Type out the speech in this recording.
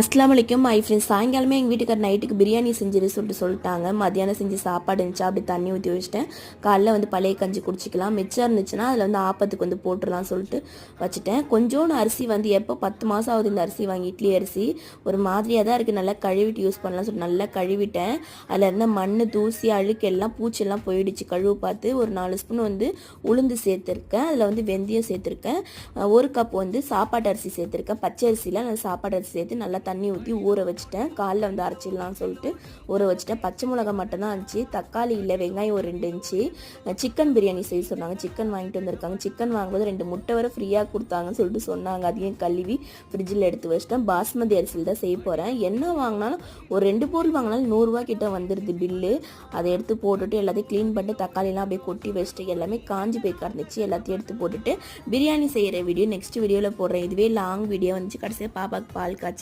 அஸ்ஸலாமு அலைக்கும் my friends. சாயங்காலமே எங்கள் வீட்டுக்கார் நைட்டுக்கு பிரியாணி செஞ்சிரு சொல்லிட்டாங்க. மத்தியானம் செஞ்சு சாப்பாடு இருந்துச்சா அப்படி தண்ணி ஊற்றி வச்சுட்டேன். காலைல பழைய கஞ்சி குடிச்சிக்கலாம், மிச்சம் இருந்துச்சுன்னா அதில் ஆப்பத்துக்கு போட்டுடலாம் சொல்லிட்டு வச்சுட்டேன். கொஞ்சோண்டு அரிசி எப்போ 10 மாதம் ஆகுது இந்த அரிசி வாங்கி, இட்லி அரிசி ஒரு மாதிரியாக தான் இருக்குது. நல்லா கழுவிட்டு யூஸ் பண்ணலாம் சொல்லிட்டு நல்லா கழுவிட்டேன். அதில் இருந்த மண், தூசி, அழுக்கு எல்லாம் பூச்செல்லாம் போயிடுச்சு. கழுவு பார்த்து ஒரு 4 ஸ்பூன் உளுந்து சேர்த்துருக்கேன். அதில் வெந்தயம் சேர்த்துருக்கேன். 1 கப் சாப்பாட்டு அரிசி சேர்த்துருக்கேன். பச்சை அரிசியில் நான் சாப்பாட்டு அரிசி சேர்த்து நல்லா தண்ணி ஊற்றி ஊற வச்சுட்டேன். காலைல அரைச்சிடலாம் சொல்லிட்டு ஊற வச்சுட்டேன். பச்சை மிளகா மட்டும் தான் இருந்துச்சு, தக்காளி இல்லை, வெங்காயம் ஒரு 2 இருந்துச்சு. சிக்கன் பிரியாணி செய்ய சொன்னாங்க, சிக்கன் வாங்கிட்டு வந்திருக்காங்க. சிக்கன் வாங்கும்போது 2 முட்டை வரை ஃப்ரீயாக கொடுத்தாங்கன்னு சொல்லிட்டு சொன்னாங்க. அதையும் கழுவி ஃப்ரிட்ஜில் எடுத்து வச்சுட்டேன். பாஸ்மதி அரிசியில் தான் செய்ய போகிறேன். என்ன வாங்கினாலும் ஒரு 2 பொருள் வாங்கினாலும் 100 ரூபா கிட்ட வந்துடுது பில்லு. அதை எடுத்து போட்டுட்டு எல்லாத்தையும் க்ளீன் பண்ணிட்டு தக்காளிலாம் அப்படியே கொட்டி வச்சுட்டு எல்லாமே காஞ்சி போய் கிடந்துச்சு. எல்லாத்தையும் எடுத்து போட்டுட்டு பிரியாணி செய்கிற வீடியோ நெக்ஸ்ட் வீடியோவில் போடுறேன். இதுவே லாங் வீடியோ வந்துச்சு. கடைசியாக பாப்பாவுக்கு பால் காய்ச்சி